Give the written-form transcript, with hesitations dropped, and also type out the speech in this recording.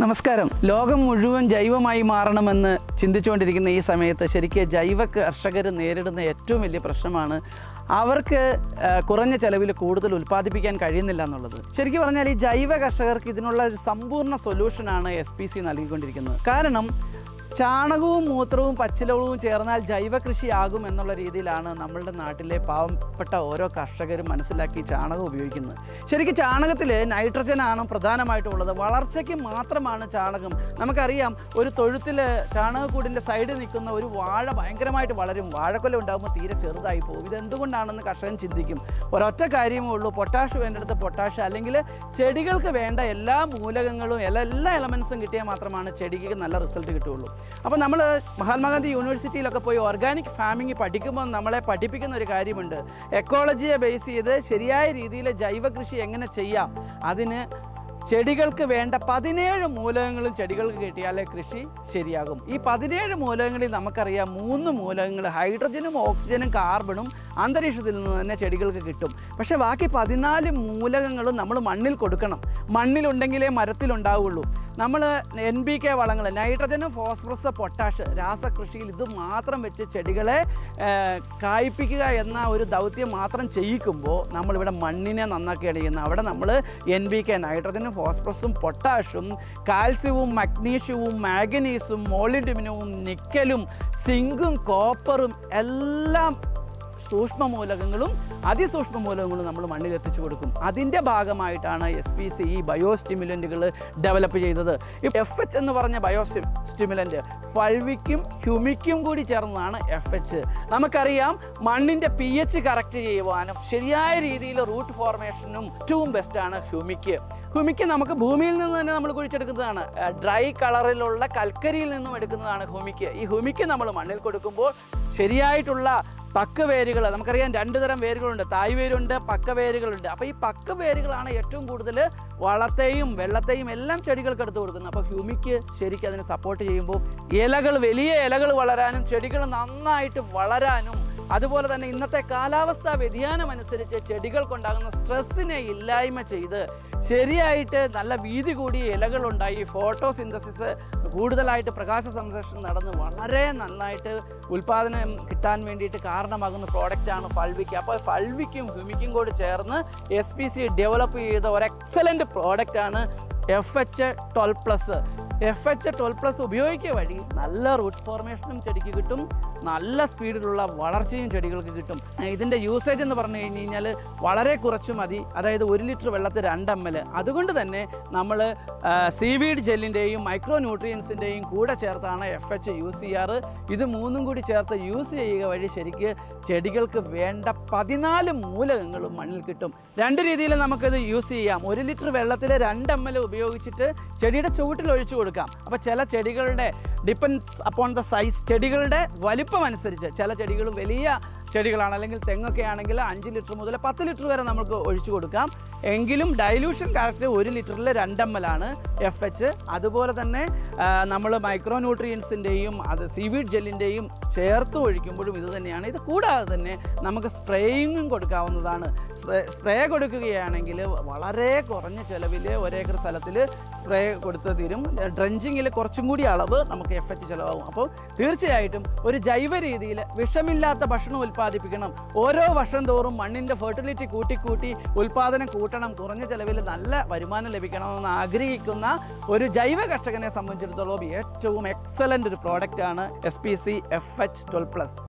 നമസ്കാരം. ലോകം മുഴുവൻ ജൈവമായി മാറണമെന്ന് ചിന്തിച്ചുകൊണ്ടിരിക്കുന്ന ഈ സമയത്ത് ശരിക്കും ജൈവ കർഷകർ നേരിടുന്ന ഏറ്റവും വലിയ പ്രശ്നമാണ് അവർക്ക് കുറഞ്ഞ ചെലവിൽ കൂടുതൽ ഉൽപ്പാദിപ്പിക്കാൻ കഴിയുന്നില്ല എന്നുള്ളത്. ശരിക്കും പറഞ്ഞാൽ ഈ ജൈവ കർഷകർക്ക് ഇതിനുള്ള ഒരു സമ്പൂർണ്ണ സൊല്യൂഷനാണ് SPC നൽകിക്കൊണ്ടിരിക്കുന്നത്. കാരണം ചാണകവും മൂത്രവും പച്ചിലവും ചേർന്നാൽ ജൈവ കൃഷിയാകും എന്നുള്ള രീതിയിലാണ് നമ്മളുടെ നാട്ടിലെ പാവപ്പെട്ട ഓരോ കർഷകരും മനസ്സിലാക്കി ചാണകം ഉപയോഗിക്കുന്നത്. ശരിക്കും ചാണകത്തിൽ നൈട്രജനാണ് പ്രധാനമായിട്ടുള്ളത്. വളർച്ചയ്ക്ക് മാത്രമാണ് ചാണകം. നമുക്കറിയാം, ഒരു തൊഴുത്തിൽ ചാണകക്കൂടിൻ്റെ സൈഡിൽ നിൽക്കുന്ന ഒരു വാഴ ഭയങ്കരമായിട്ട് വളരും. വാഴക്കൊല ഉണ്ടാകുമ്പോൾ തീരെ ചെറുതായി പോകും. ഇതെന്തുകൊണ്ടാണെന്ന് കർഷകൻ ചിന്തിക്കും. ഒരൊറ്റ കാര്യമേ ഉള്ളൂ, പൊട്ടാഷ് വേണ്ടിടത്ത് പൊട്ടാഷ്, അല്ലെങ്കിൽ ചെടികൾക്ക് വേണ്ട എല്ലാ മൂലകങ്ങളും എല്ലാ എലമെൻസും കിട്ടിയാൽ മാത്രമാണ് ചെടിക്ക് നല്ല റിസൾട്ട് കിട്ടുകയുള്ളൂ. അപ്പോൾ നമ്മൾ മഹാത്മാഗാന്ധി യൂണിവേഴ്സിറ്റിയിലൊക്കെ പോയി ഓർഗാനിക് ഫാമിംഗ് പഠിക്കുമ്പോൾ നമ്മളെ പഠിപ്പിക്കുന്ന ഒരു കാര്യമുണ്ട്. എക്കോളജിയെ ബേസ് ചെയ്ത് ശരിയായ രീതിയിൽ ജൈവ കൃഷി എങ്ങനെ ചെയ്യാം, അതിന് ചെടികൾക്ക് വേണ്ട 17 മൂലകങ്ങളും ചെടികൾക്ക് കിട്ടിയാലേ കൃഷി ശരിയാകും. ഈ 17 മൂലകങ്ങളിൽ നമുക്കറിയാം 3 മൂലകങ്ങൾ ഹൈഡ്രജനും ഓക്സിജനും കാർബണും അന്തരീക്ഷത്തിൽ നിന്ന് തന്നെ ചെടികൾക്ക് കിട്ടും. പക്ഷേ ബാക്കി 14 മൂലകങ്ങളും നമ്മൾ മണ്ണിൽ കൊടുക്കണം. മണ്ണിലുണ്ടെങ്കിലേ മരത്തിലുണ്ടാവുള്ളൂ. നമ്മൾ NPK വളങ്ങൾ, നൈട്രജനും ഫോസ്ഫറസ് പൊട്ടാഷ്, രാസകൃഷിയിൽ ഇത് മാത്രം വെച്ച് ചെടികളെ കായ്പിക്കുക എന്ന ഒരു ദൗത്യം മാത്രം ചെയ്യിക്കുമ്പോൾ നമ്മളിവിടെ മണ്ണിനെ നന്നാക്കുകയാണ് ചെയ്യുന്നത്. അവിടെ നമ്മൾ NPK, നൈട്രജനും ഫോസ്ഫറസും പൊട്ടാഷും കാൽസ്യവും മഗ്നീഷ്യവും മാംഗനീസും മോളിബ്ഡിനവും നിക്കലും സിങ്കും കോപ്പറും എല്ലാം സൂക്ഷ്മ മൂലകങ്ങളും അതിസൂക്ഷ്മ മൂലകങ്ങളും നമ്മൾ മണ്ണിൽ എത്തിച്ചു കൊടുക്കും. അതിൻ്റെ ഭാഗമായിട്ടാണ് SPC ഈ ബയോ സ്റ്റിമുലൻറ്റുകൾ ഡെവലപ്പ് ചെയ്തത്. ഈ FH എന്ന് പറഞ്ഞ ബയോ സ്റ്റിമുലൻറ്റ് ഫൾവിക്കും ഹ്യൂമിക്കും കൂടി ചേർന്നതാണ് FH. നമുക്കറിയാം, മണ്ണിൻ്റെ pH കറക്റ്റ് ചെയ്യുവാനും ശരിയായ രീതിയിൽ റൂട്ട് ഫോർമേഷനും ഏറ്റവും ബെസ്റ്റാണ് ഹ്യൂമിക്ക്. ഹ്യൂമിക്ക് നമുക്ക് ഭൂമിയിൽ നിന്ന് തന്നെ നമ്മൾ കുഴിച്ചെടുക്കുന്നതാണ്. ഡ്രൈ കളറിലുള്ള കൽക്കരിയിൽ നിന്നും എടുക്കുന്നതാണ് ഹ്യൂമിക്ക്. ഈ ഹ്യൂമിക്ക് നമ്മൾ മണ്ണിൽ കൊടുക്കുമ്പോൾ ശരിയായിട്ടുള്ള പക്ക വേരുകൾ, നമുക്കറിയാം 2 തരം വേരുകളുണ്ട്, തായ് വേരുണ്ട്, പക്ക വേരുകളുണ്ട്. അപ്പോൾ ഈ പക്ക വേരുകളാണ് ഏറ്റവും കൂടുതൽ വളത്തെയും വെള്ളത്തെയും എല്ലാം ചെടികൾക്ക് എടുത്ത് കൊടുക്കുന്നത്. അപ്പോൾ ഹ്യൂമിക്ക് ശരിക്കും അതിനെ സപ്പോർട്ട് ചെയ്യുമ്പോൾ വലിയ ഇലകൾ വളരാനും ചെടികൾ നന്നായിട്ട് വളരാനും, അതുപോലെ തന്നെ ഇന്നത്തെ കാലാവസ്ഥാ വ്യതിയാനം അനുസരിച്ച് ചെടികൾക്കുണ്ടാകുന്ന സ്ട്രെസ്സിനെ ഇല്ലായ്മ ചെയ്ത് ശരിയായിട്ട് നല്ല വീതി കൂടിയ ഇലകളുണ്ടായി ഫോട്ടോസിന്തസിസ് കൂടുതലായിട്ട് പ്രകാശ സംശ്ലേഷണം നടന്ന് വളരെ നന്നായിട്ട് ഉൽപ്പാദനം കിട്ടാൻ വേണ്ടിയിട്ട് കാരണമാകുന്ന പ്രോഡക്റ്റാണ് ഫൾവിക്ക്. അപ്പോൾ ഫൾവിക്കും ഹ്യൂമിക്കും കൂടി ചേർന്ന് SPC ഡെവലപ്പ് ചെയ്ത ഒരു എക്സലൻറ്റ് പ്രോഡക്റ്റാണ് FH12+. FH12+ ഉപയോഗിക്കുക വഴി നല്ല റൂട്ട് ഫോർമേഷനും ചെടിക്ക് കിട്ടും, നല്ല സ്പീഡിലുള്ള വളർച്ചയും ചെടികൾക്ക് കിട്ടും. ഇതിൻ്റെ യൂസേജ് എന്ന് പറഞ്ഞു കഴിഞ്ഞാൽ വളരെ കുറച്ച് മതി. അതായത് 1 ലിറ്റർ വെള്ളത്തിൽ 2 ml. അതുകൊണ്ട് തന്നെ നമ്മൾ സീവീഡ് ജെല്ലിൻ്റെയും മൈക്രോ ന്യൂട്രിയൻസിൻ്റെയും കൂടെ ചേർത്താണ് FH യൂസ് ചെയ്യാറ്. ഇത് 3ഉം കൂടി ചേർത്ത് യൂസ് ചെയ്യുക വഴി ശരിക്ക് ചെടികൾക്ക് വേണ്ട 14 മൂലകങ്ങളും മണ്ണിൽ കിട്ടും. 2 രീതിയിൽ നമുക്കിത് യൂസ് ചെയ്യാം. 1 ലിറ്റർ വെള്ളത്തിൽ 2 ml ഉപയോഗിച്ചിട്ട് ചെടിയുടെ ചുവട്ടിൽ ഒഴിച്ചു കൊടുക്കാം. അപ്പോൾ ചില ചെടികളുടെ ഡിപ്പെൻഡ്സ് അപ്പോൺ ദ സൈസ്, ചെടികളുടെ വലിപ്പം അനുസരിച്ച് ചില ചെടികൾ വലിയ ചെടികളാണ്, അല്ലെങ്കിൽ തെങ്ങൊക്കെ ആണെങ്കിൽ 5 ലിറ്റർ മുതൽ 10 ലിറ്റർ വരെ നമുക്ക് ഒഴിച്ചു കൊടുക്കാം. എങ്കിലും ഡൈല്യൂഷൻ കറക്റ്റ് 1 ലിറ്ററിൽ 2 ml ആണ് FH. അതുപോലെ തന്നെ നമ്മൾ മൈക്രോ ന്യൂട്രിയൻസിൻ്റെയും സീവീഡ് ജെല്ലിൻ്റെയും ചേർത്ത് ഒഴിക്കുമ്പോഴും ഇത് തന്നെയാണ്. ഇത് കൂടാതെ തന്നെ നമുക്ക് സ്പ്രേയിങ്ങും കൊടുക്കാവുന്നതാണ്. സ്പ്രേ കൊടുക്കുകയാണെങ്കിൽ വളരെ കുറഞ്ഞ ചിലവിൽ 1 ഏക്കർ സ്ഥലത്തിൽ സ്പ്രേ കൊടുത്ത് തീരും. ഡ്രഞ്ചിങ്ങിൽ കുറച്ചും കൂടി അളവ് നമുക്ക് FH ചിലവാകും. അപ്പോൾ തീർച്ചയായിട്ടും ഒരു ജൈവ രീതിയിൽ വിഷമില്ലാത്ത ഭക്ഷണം ഉൽപ്പാദിപ്പിക്കണം. ഓരോ വർഷം തോറും മണ്ണിൻ്റെ ഫെർട്ടിലിറ്റി കൂട്ടി ഉൽപ്പാദനം കൂട്ടണം, കുറഞ്ഞ ചിലവിൽ നല്ല വരുമാനം ലഭിക്കണമെന്ന് ആഗ്രഹിക്കുന്ന ഒരു ജൈവ കർഷകനെ സംബന്ധിച്ചിടത്തോളം ഏറ്റവും എക്സലൻ്റ് ഒരു പ്രോഡക്റ്റാണ് SPC FH12+.